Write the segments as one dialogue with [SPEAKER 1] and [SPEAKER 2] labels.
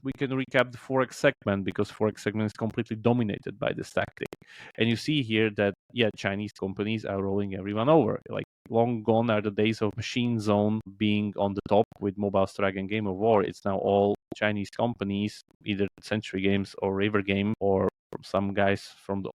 [SPEAKER 1] we can recap the Forex segment, because Forex segment is completely dominated by this tactic. And you see here that, yeah, Chinese companies are rolling everyone over. Like, long gone are the days of Machine Zone being on the top with Mobile Strike and Game of War. It's now all Chinese companies, either Century Games or River Game or some guys from the...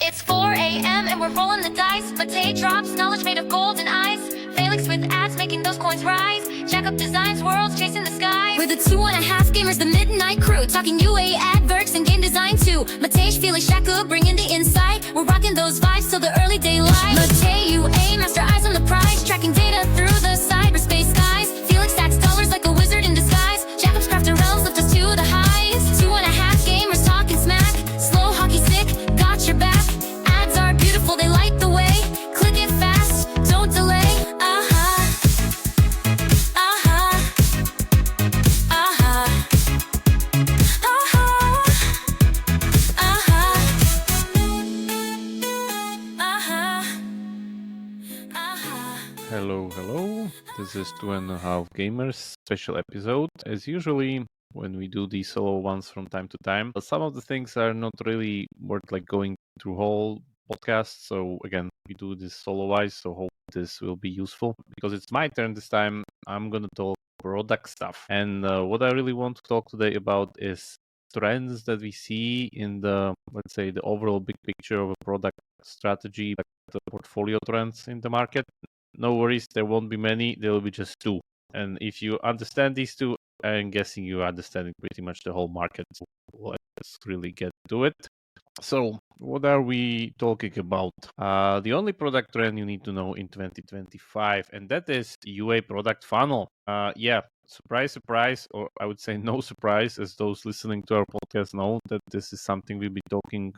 [SPEAKER 2] It's 4 a.m. and we're rolling the dice. Matei drops knowledge made of golden eyes. Felix with ads making those coins rise. Jakub designs worlds chasing the skies. We're the 2.5 gamers, the midnight crew, talking UA adverts and game design too. Matei, Felix, Jakub bringing the insight. We're rocking those vibes till the early daylight. Matei, UA, master eyes on the prize, tracking data through the cyberspace skies. Felix stacks dollars like a wizard in disguise. Jakub's crafting realms lift us to the highs. 2.5 gamers talking smack. Slow hockey stick, got your back. Ads are beautiful, they light the way. Click it fast, don't delay.
[SPEAKER 1] Hello. This is 2.5 Gamers special episode. As usually, when we do these solo ones from time to time, but some of the things are not really worth like going through whole podcast. So again, we do this solo wise. So hope this will be useful, because it's my turn this time. I'm gonna talk product stuff, and what I really want to talk today about is trends that we see in the, let's say, the overall big picture of a product strategy, like the portfolio trends in the market. No worries, there won't be many, there will be just two. And if you understand these two, I'm guessing you are understanding pretty much the whole market. So let's really get to it. So, what are we talking about? The only product trend you need to know in 2025, and that is UA product funnel. Yeah, surprise, or I would say no surprise, as those listening to our podcast know that this is something we've been talking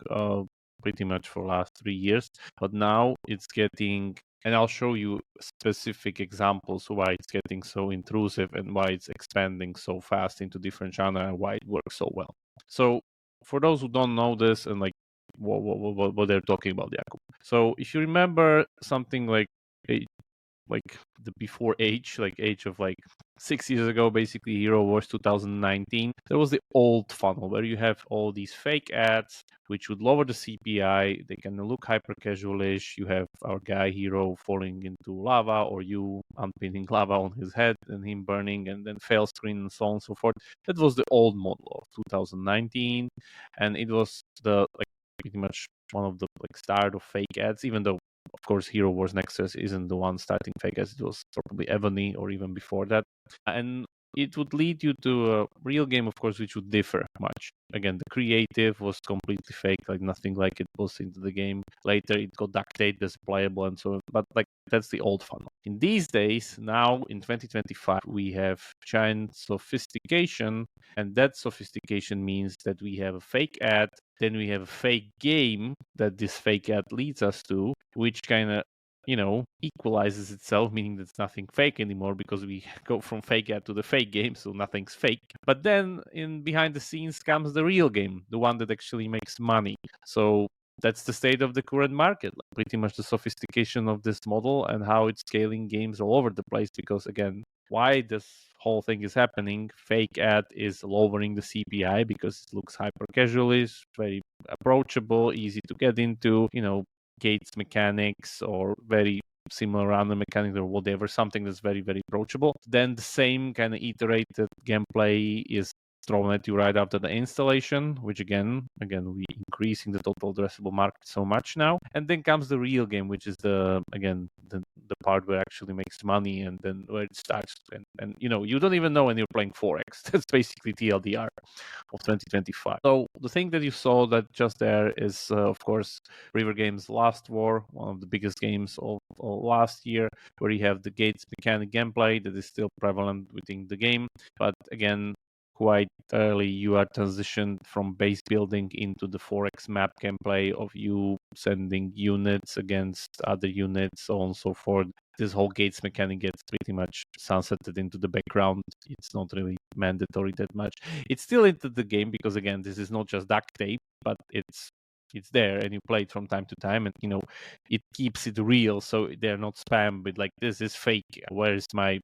[SPEAKER 1] pretty much for the last 3 years. But now it's getting, and I'll show you specific examples why it's getting so intrusive and why it's expanding so fast into different channels and why it works so well. So, for those who don't know this and like what they're talking about, Jakub. So if you remember something like the before age, like age of like 6 years ago, basically Hero Wars 2019, there was the old funnel where you have all these fake ads which would lower the CPI. They can look hyper casualish. You have our guy Hero falling into lava, or you unpinning lava on his head and him burning, and then fail screen and so on and so forth. That was the old model of 2019, and it was the like pretty much one of the like start of fake ads, even though of course Hero Wars Nexus isn't the one starting fake ads. It was probably Ebony or even before that. And it would lead you to a real game, of course, which would differ much. Again, the creative was completely fake, like nothing like it was into the game. Later, it got ducted as playable and so on. But like that's the old funnel. In these days, now in 2025, we have giant sophistication, and that sophistication means that we have a fake ad, then we have a fake game that this fake ad leads us to, which kind of equalizes itself, meaning there's nothing fake anymore because we go from fake ad to the fake game, so nothing's fake. But then in behind the scenes comes the real game, the one that actually makes money. So that's the state of the current market, like pretty much the sophistication of this model and how it's scaling games all over the place. Because again, why this whole thing is happening, fake ad is lowering the CPI because it looks hyper casualish, very approachable, easy to get into, gates mechanics or very similar random mechanics or whatever, something that's very, very approachable. Then the same kind of iterated gameplay is thrown at you right after the installation, which again we increasing the total addressable market so much now. And then comes the real game, which is the part where it actually makes money, and then where it starts. And you don't even know when you're playing Forex. That's basically TLDR of 2025. So the thing that you saw that just there is, of course, River Games Last War, one of the biggest games of last year, where you have the gates mechanic gameplay that is still prevalent within the game. But again, quite early you are transitioned from base building into the Forex map gameplay of you sending units against other units, so on and so forth. This whole gates mechanic gets pretty much sunsetted into the background. It's not really mandatory that much. It's still into the game because again, this is not just duct tape, but it's there and you play it from time to time, and it keeps it real, so they're not spammed with like, this is fake, where is my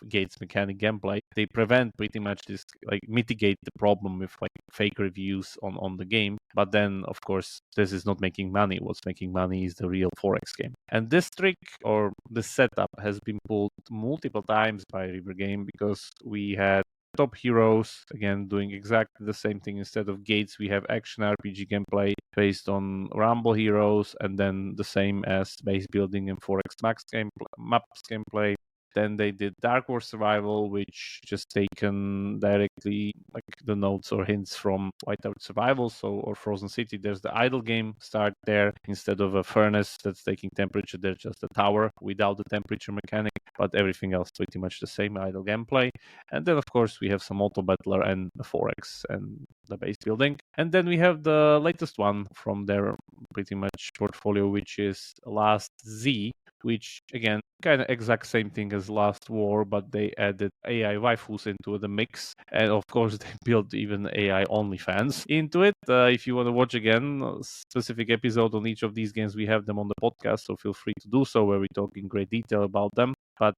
[SPEAKER 1] gates mechanic gameplay, they prevent pretty much this, like mitigate the problem with like fake reviews on the game. But then of course this is not making money. What's making money is the real Forex game. And this trick or this setup has been pulled multiple times by River Game, because we had top heroes again doing exactly the same thing. Instead of gates, we have action RPG gameplay based on Rumble heroes, and then the same as base building and Forex maps gameplay. Then they did Dark War Survival, which just taken directly like the notes or hints from Whiteout Survival, or Frozen City. There's the idle game start there. Instead of a furnace that's taking temperature, there's just a tower without the temperature mechanic, but everything else pretty much the same idle gameplay. And then of course we have some auto battler and the Forex and the base building. And then we have the latest one from their pretty much portfolio, which is Last Z, which again kind of exact same thing as Last War, but they added AI waifus into the mix, and of course they built even AI OnlyFans into it. If you want to watch again a specific episode on each of these games, we have them on the podcast, so feel free to do so, where we talk in great detail about them. But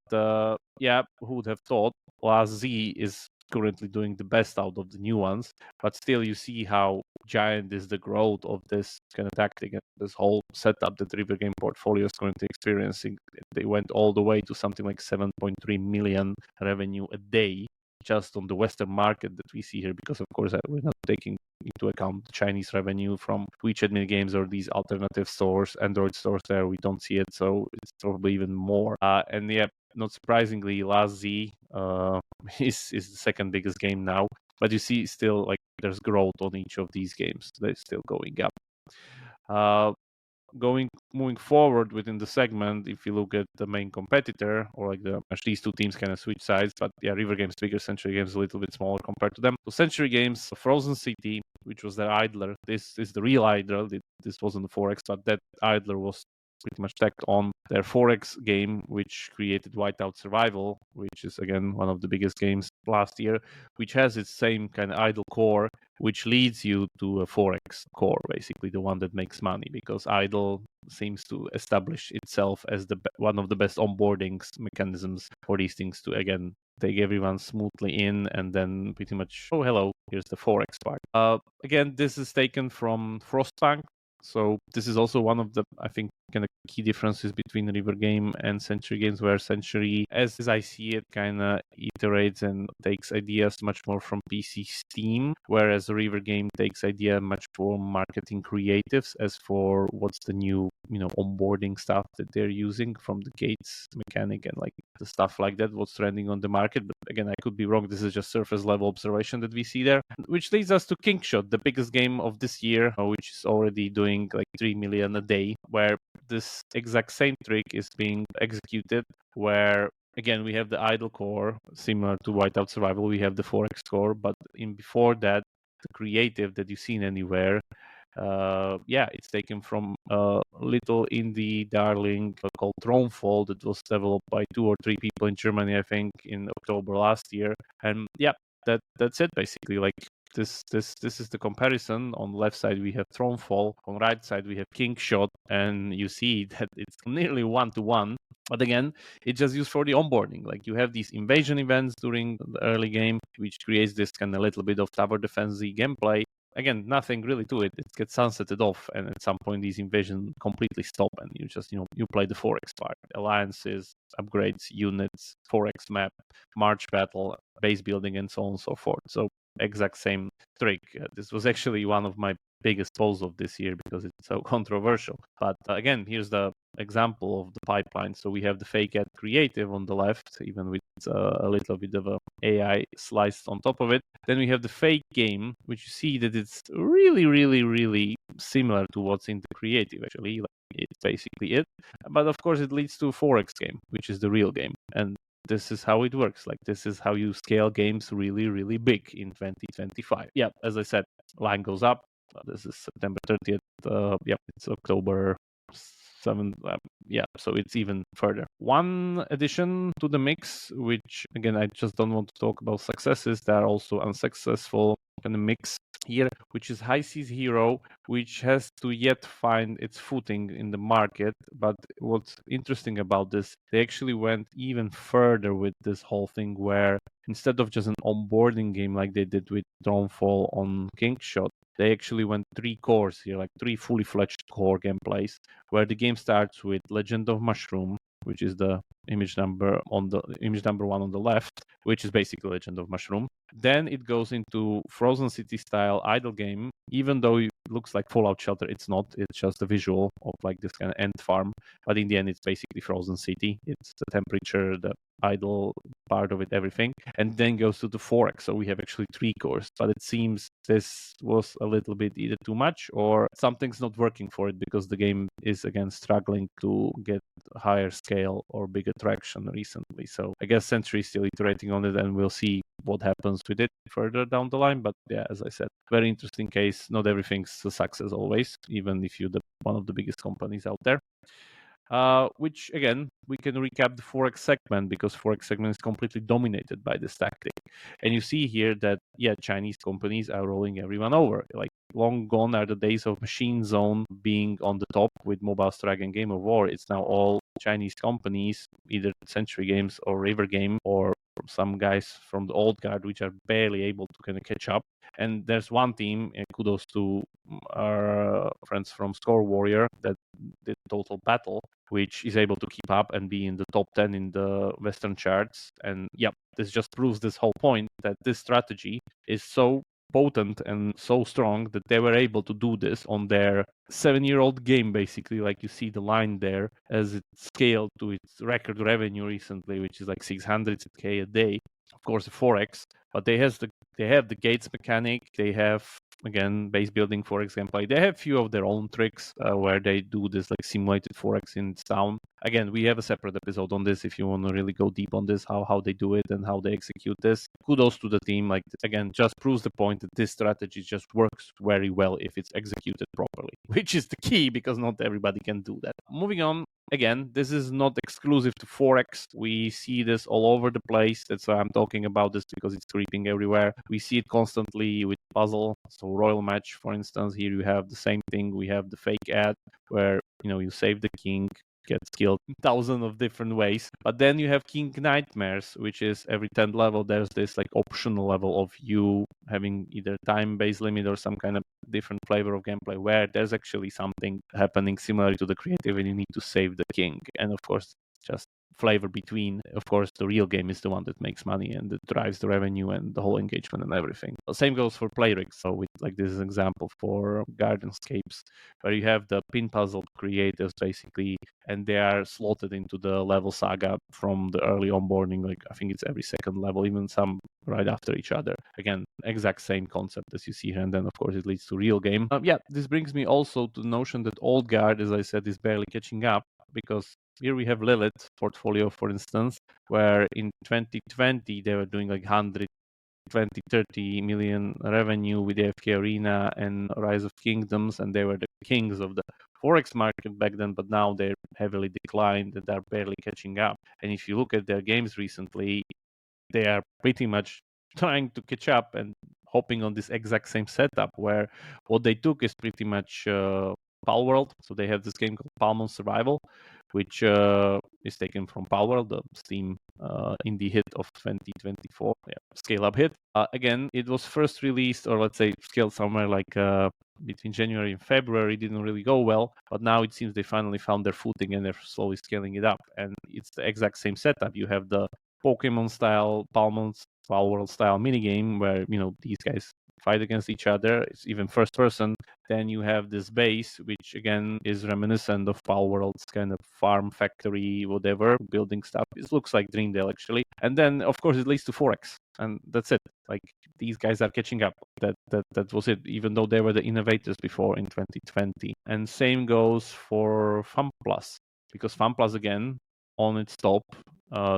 [SPEAKER 1] yeah, who would have thought Last Z is currently doing the best out of the new ones, but still you see how giant is the growth of this kind of tactic and this whole setup that River Game portfolio is currently experiencing. They went all the way to something like 7.3 million revenue a day just on the Western market that we see here, because of course we're not taking into account the Chinese revenue from WeChat mini games or these alternative stores, Android stores there. We don't see it, so it's probably even more. And yeah, not surprisingly, Last Z is the second biggest game now. But you see still like there's growth on each of these games. They're still going up. Moving forward within the segment, if you look at the main competitor, or like these two teams kind of switch sides, but yeah, River Games bigger, Century Games a little bit smaller compared to them. So Century Games, Frozen City, which was their idler. This is the real idler. This wasn't the Forex, but that idler was pretty much tacked on their Forex game, which created Whiteout Survival, which is again one of the biggest games last year, which has its same kind of idle core, which leads you to a Forex core, basically the one that makes money, because idle seems to establish itself as one of the best onboarding mechanisms for these things to again take everyone smoothly in, and then pretty much, oh hello, here's the Forex part. Again, this is taken from Frostpunk. So this is also one of the, I think, kind of key differences between River Game and Century Games, where Century, as I see it, kind of iterates and takes ideas much more from PC Steam, whereas River Game takes idea much more marketing creatives as for what's the new, onboarding stuff that they're using from the gates mechanic and like the stuff like that, what's trending on the market. But again, I could be wrong. This is just surface level observation that we see there, which leads us to Kingshot, the biggest game of this year, which is already doing like 3 million a day, where this exact same trick is being executed, where again we have the idle core similar to Whiteout Survival, we have the Forex core, but before that, the creative that you've seen anywhere, it's taken from a little indie darling called Thronefall that was developed by 2 or 3 people in Germany, I think, in October last year. And yeah, that's it basically. Like this is the comparison. On the left side we have Thronefall, on the right side we have Kingshot, and you see that it's nearly 1-to-1. But again, it's just used for the onboarding. Like you have these invasion events during the early game, which creates this kind of little bit of tower defense-y gameplay. Again, nothing really to it. It gets sunsetted off, and at some point these invasions completely stop, and you just, you play the Forex part. Alliances, upgrades, units, Forex map, March battle, base building, and so on and so forth. So exact same trick. This was actually one of my biggest polls of this year because it's so controversial. But again, here's the example of the pipeline. So we have the fake ad creative on the left, even with a little bit of a AI sliced on top of it. Then we have the fake game, which you see that it's really, really, really similar to what's in the creative, actually. Like, it's basically it. But of course, it leads to a Forex game, which is the real game. And this is how it works. Like, this is how you scale games really, really big in 2025. Yeah, as I said, line goes up. This is September 30th. It's October 7th. So it's even further. One addition to the mix, which again, I just don't want to talk about successes. There are also unsuccessful kind of mix, here, which is High Seas Hero, which has to yet find its footing in the market. But what's interesting about this, they actually went even further with this whole thing, where instead of just an onboarding game like they did with Dronefall on Kingshot, they actually went 3 cores here, like 3 fully fledged core gameplays, where the game starts with Legend of Mushroom, which is the image number 1 on the left, which is basically Legend of Mushroom. Then it goes into Frozen City style idle game, even though it looks like Fallout Shelter, it's not. It's just a visual of like this kind of ant farm. But in the end, it's basically Frozen City. It's the temperature, the idle part of it, everything. And then goes to the Forex. So we have actually 3 cores. But it seems this was a little bit either too much or something's not working for it, because the game is again struggling to get higher scale or bigger traction recently. So I guess Century is still iterating on it, and we'll see what happens with it further down the line. But yeah, as I said, very interesting case. Not everything's a success always, even if you're one of the biggest companies out there. Which again, we can recap the Forex segment, because Forex segment is completely dominated by this tactic. And you see here that, yeah, Chinese companies are rolling everyone over. Like, long gone are the days of Machine Zone being on the top with Mobile Strike and Game of War. It's now all Chinese companies, either Century Games or River Game or some guys from the old guard, which are barely able to kind of catch up. And there's one team, and kudos to our friends from Score Warrior, that did Total Battle, which is able to keep up and be in the top 10 in the Western charts. And yeah, this just proves this whole point, that this strategy is so potent and so strong that they were able to do this on their 7-year-old game, basically. Like, you see the line there as it scaled to its record revenue recently, which is like 600K a day. Of course, the Forex, but they have the gates mechanic. They have, again, base building Forex gameplay. They have a few of their own tricks where they do this like simulated Forex in town. Again, we have a separate episode on this if you want to really go deep on this, how they do it and how they execute this. Kudos to the team. Like, again, just proves the point that this strategy just works very well if it's executed properly, which is the key, because not everybody can do that. Moving on. Again, this is not exclusive to Forex. We see this all over the place. That's why I'm talking about this, because it's creeping everywhere. We see it constantly with puzzle. So Royal Match, for instance, here you have the same thing. We have the fake ad where, you save the king, gets killed in thousands of different ways. But then you have King Nightmares, which is every 10th level, there's this like optional level of you having either time-based limit or some kind of different flavor of gameplay where there's actually something happening similar to the creative and you need to save the king. And of course, just flavor between. Of course, the real game is the one that makes money and that drives the revenue and the whole engagement and everything. The same goes for play rigs. So with like this is an example for Gardenscapes, where you have the pin puzzle creators basically, and they are slotted into the level saga from the early onboarding. Like, I think it's every second level, even some right after each other. Again, exact same concept as you see here, and then of course it leads to real game. Yeah, this brings me also to the notion that old guard, as I said, is barely catching up, because here we have Lilith portfolio, for instance, where in 2020 they were doing like 120, 30 million revenue with AFK Arena and Rise of Kingdoms, and they were the kings of the Forex market back then, but now they're heavily declined and they're barely catching up. And if you look at their games recently, they are pretty much trying to catch up and hopping on this exact same setup, where what they took is pretty much Palworld. So they have this game called Palmon Survival, which is taken from Palworld, the Steam indie hit of 2024, scale up hit. Again, it was first released, or let's say scaled somewhere like between January and February. Didn't really go well, but now it seems they finally found their footing and they're slowly scaling it up. And it's the exact same setup. You have the Pokemon style, Palworld style minigame where, these guys fight against each other. It's even first person. Then you have this base, which again is reminiscent of Palworld's kind of farm factory, whatever, building stuff. It looks like Dreamdale actually. And then of course it leads to Forex. And that's it. Like, these guys are catching up. That was it, even though they were the innovators before in 2020. And same goes for FunPlus, because FunPlus again on its top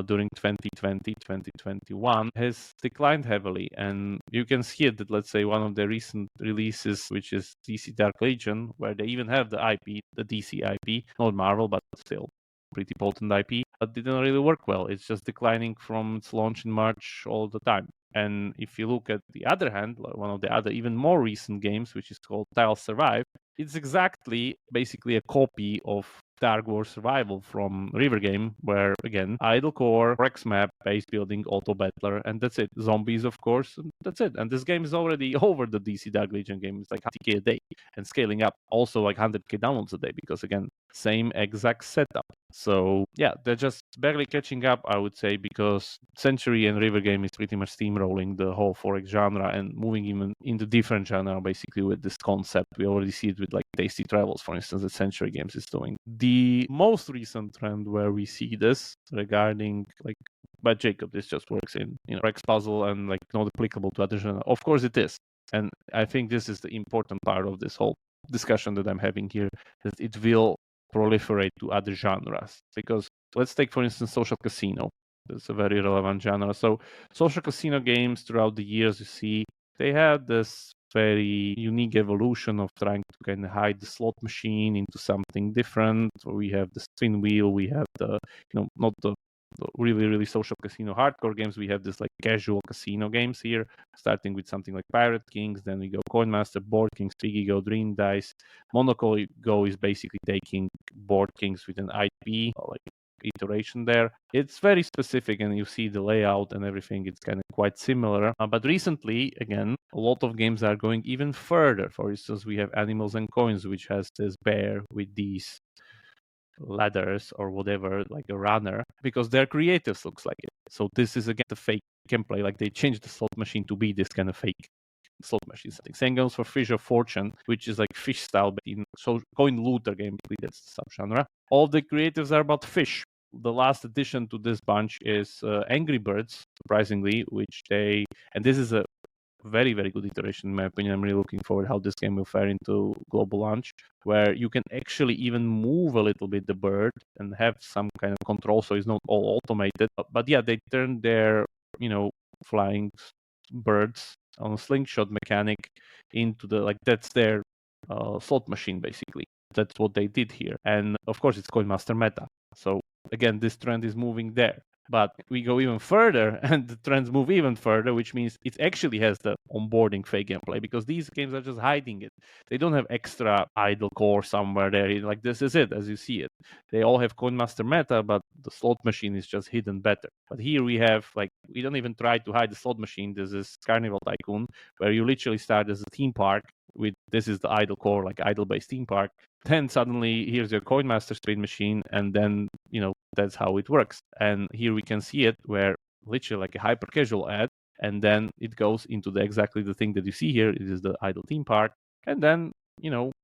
[SPEAKER 1] during 2020, 2021 has declined heavily. And you can see it that, let's say, one of the recent releases, which is DC Dark Legion, where they even have the IP, the DC IP, not Marvel, but still pretty potent IP, but didn't really work well. It's just declining from its launch in March all the time. And if you look at the other hand, one of the other even more recent games, which is called Tile Survive, it's exactly basically a copy of Dark War Survival from River Game, where again, idle core, Forex map, base building, auto battler, and that's it. Zombies, of course, and that's it. And this game is already over the DC Dark Legion game. It's like 50k a day and scaling up, also like 100k downloads a day, because again, same exact setup. So yeah, they're just barely catching up, I would say, because Century and River Game is pretty much steamrolling the whole Forex genre and moving even into different genre basically with this concept. We already see it with like Tasty Travels, for instance, that Century Games is doing. The most recent trend where we see this regarding like, but Jacob, this just works in Forex puzzle and like not applicable to other genre. Of course it is. And I think this is the important part of this whole discussion that I'm having here, that it will proliferate to other genres. Because let's take, for instance, social casino. That's a very relevant genre. So social casino games throughout the years, you see, they had this very unique evolution of trying to kind of hide the slot machine into something different. We have the spin wheel, we have the, not the really, really social casino hardcore games. We have this like casual casino games here, starting with something like Pirate Kings. Then we go Coin Master, Board Kings, Twiggy Go, Dream Dice. Monopoly Go is basically taking Board Kings with an IP, like iteration there. It's very specific, and you see the layout and everything. It's kind of quite similar. But recently, again, a lot of games are going even further. For instance, we have Animals and Coins, which has this bear with these ladders or whatever, like a runner, because their creatives looks like it. So this is again the fake gameplay. Like they changed the slot machine to be this kind of fake slot machine setting. Same goes for Fish of Fortune, which is like fish style, but in coin looter game. That's the subgenre. All the creatives are about fish. The last addition to this bunch is Angry Birds, surprisingly, which and this is a very, very good iteration in my opinion. I'm really looking forward how this game will fare into global launch, where you can actually even move a little bit the bird and have some kind of control, so it's not all automated. But yeah, they turned their flying birds on a slingshot mechanic into that's their slot machine basically. That's what they did here, and of course it's Coin Master meta. So again, this trend is moving there. But we go even further, and the trends move even further, which means it actually has the onboarding fake gameplay, because these games are just hiding it. They don't have extra idle core somewhere there. Like this is it, as you see it. They all have Coin Master meta, but the slot machine is just hidden better. But here we have, we don't even try to hide the slot machine. This is Carnival Tycoon, where you literally start as a theme park with, this is the idle core, like idle-based theme park. Then suddenly here's your Coin Master spin machine, and then that's how it works. And here we can see it where literally like a hyper casual ad, and then it goes into exactly the thing that you see here. It is the idle theme park, and then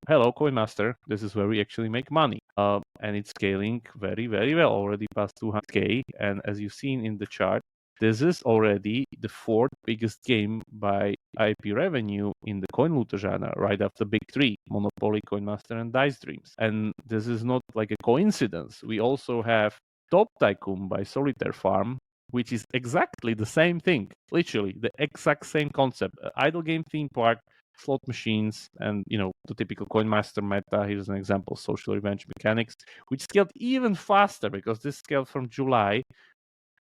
[SPEAKER 1] hello Coin Master, this is where we actually make money. And it's scaling very, very well, already past 200k. And as you've seen in the chart, this is already the fourth biggest game by IP revenue in the coin looter genre, right after big three: Monopoly, Coin Master, and Dice Dreams. And this is not like a coincidence. We also have Top Tycoon by Solitaire Farm, which is exactly the same thing, literally the exact same concept: idle game theme park, slot machines, and the typical Coin Master meta. Here's an example: social revenge mechanics, which scaled even faster, because this scaled from July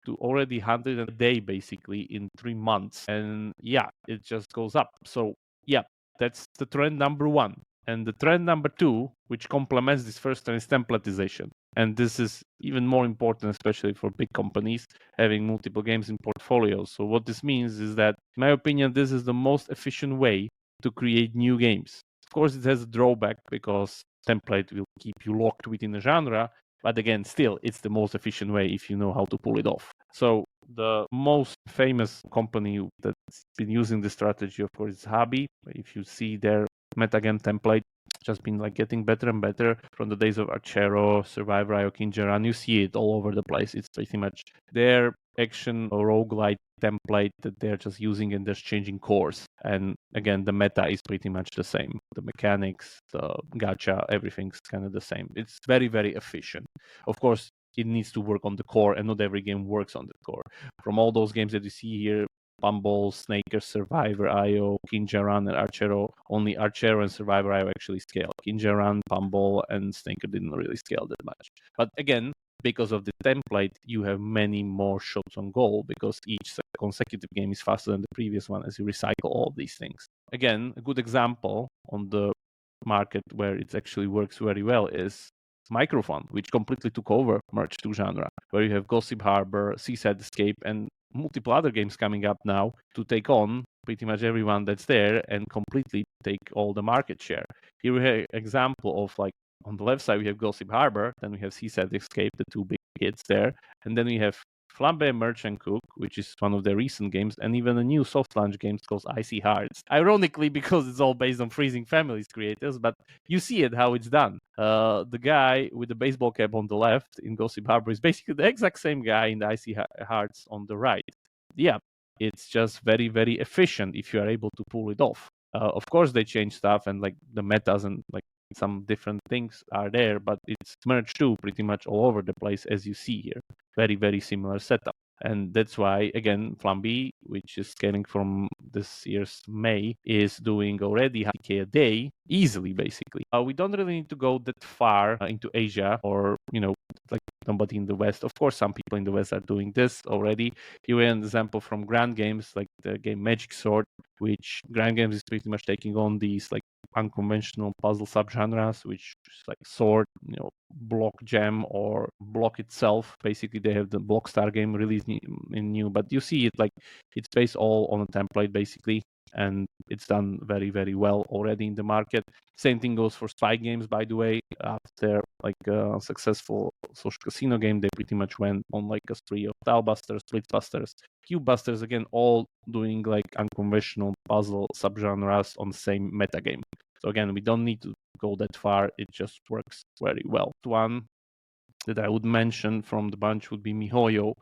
[SPEAKER 1] to already 100 a day basically in 3 months. And yeah, it just goes up. So yeah, that's the trend number one. And the trend number two, which complements this first trend, is templatization. And this is even more important, especially for big companies having multiple games in portfolios. So what this means is that, in my opinion, this is the most efficient way to create new games. Of course, it has a drawback, because template will keep you locked within a genre. But again, still, it's the most efficient way if you know how to pull it off. So the most famous company that's been using this strategy, of course, is Habby. If you see their metagame template, just been getting better and better from the days of Archero, Survivor, IO, Kinjaran. You see it all over the place. It's pretty much their action or roguelite template that they're just using, and just changing cores. And again, the meta is pretty much the same. The mechanics, the gacha, everything's kind of the same. It's very, very efficient. Of course, it needs to work on the core, and not every game works on the core. From all those games that you see here, Bumble, Snaker, Survivor, IO, Kinjaran, and Archero, only Archero and Survivor IO actually scale. Kinjaran, Bumble, and Snaker didn't really scale that much. But again, because of the template, you have many more shots on goal because each consecutive game is faster than the previous one as you recycle all of these things. Again, a good example on the market where it actually works very well is Microfun, which completely took over Merge 2 genre, where you have Gossip Harbor, Seaside Escape, and multiple other games coming up now to take on pretty much everyone that's there and completely take all the market share. Here we have an example of, like, on the left side we have Gossip Harbor, then we have Seaside Escape, the two big hits there, and then we have Flambe Merchant Cook, which is one of their recent games, and even a new soft launch game called Icy Hearts. Ironically, because it's all based on Freezing Families creators, but you see it how it's done. The guy with the baseball cap on the left in Gossip Harbor is basically the exact same guy in the Icy Hearts on the right. Yeah, it's just very, very efficient if you are able to pull it off. Of course, they change stuff and like the metas and like some different things are there, but it's merged too pretty much all over the place as you see here. Very, very similar setup. And that's why, again, Flamby, which is scaling from this year's May, is doing already 100K a day easily, basically. We don't really need to go that far into Asia or, like somebody in the West. Of course, some people in the West are doing this already. Here we have an example from Grand Games, like the game Magic Sword, which Grand Games is pretty much taking on these like unconventional puzzle subgenres, which is like sword, block jam or block itself. Basically, they have the Blockstar game released in new, but you see it like it's based all on a template basically, and it's done very, very well already in the market. Same thing goes for Spy Games, by the way. After like a successful social casino game, they pretty much went on like a spree of Tilebusters, Splitbusters, Cubebusters, again, all doing like unconventional puzzle subgenres on the same metagame. So again, we don't need to go that far. It just works very well. One that I would mention from the bunch would be MiHoYo,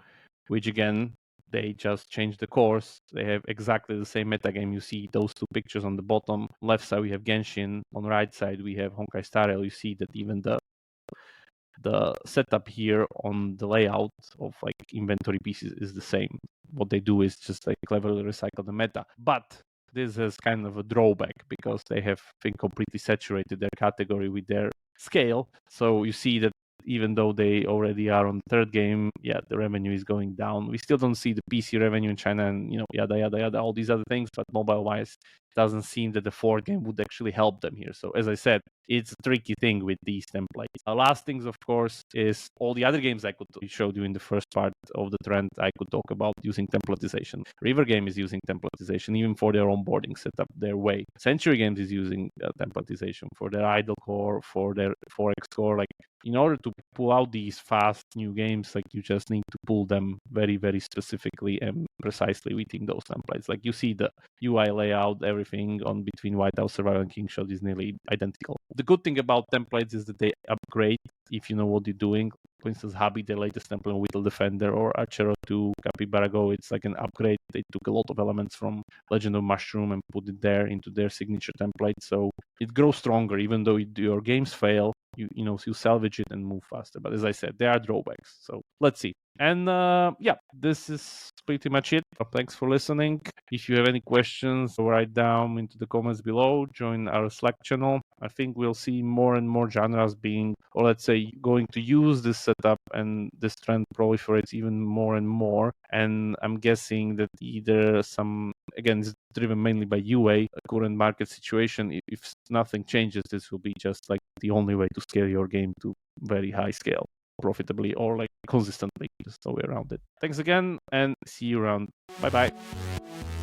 [SPEAKER 1] which again, they just changed the course. They have exactly the same metagame. You see those two pictures on the bottom left side, we have Genshin. On the right side, we have Honkai Star Rail. You see that even the setup here on the layout of like inventory pieces is the same. What they do is just like cleverly recycle the meta. But this is kind of a drawback because they have been completely saturated their category with their scale. So you see that even though they already are on the third game, the revenue is going down. We still don't see the PC revenue in China and, yada, yada, yada, all these other things. But mobile-wise, it doesn't seem that the fourth game would actually help them here. So as I said, it's a tricky thing with these templates. Last things, of course, is all the other games I showed you in the first part of the trend I could talk about using templatization. River Game is using templatization even for their onboarding setup, their way. Century Games is using templatization for their idle core, for their Forex core. Like, in order to pull out these fast new games, like you just need to pull them very, very specifically and precisely within those templates. Like you see the UI layout, everything on between White House Survival and King Shot is nearly identical. The good thing about templates is that they upgrade if you know what you're doing. For instance, Habby, the latest template, Whittle Defender, or Archero 2, Capybara Go, it's like an upgrade. They took a lot of elements from Legend of Mushroom and put it there into their signature template. So it grows stronger, even though your games fail. You salvage it and move faster. But as I said, there are drawbacks. So let's see. And this is pretty much it. Thanks for listening. If you have any questions, write down into the comments below. Join our Slack channel. I think we'll see more and more genres being, or let's say, going to use this setup, and this trend proliferates even more and more. And I'm guessing that either again, it's driven mainly by UA, current market situation. If nothing changes, this will be just like the only way to scale your game to very high scale profitably or like consistently. Just no way around it. Thanks again and see you around. Bye bye.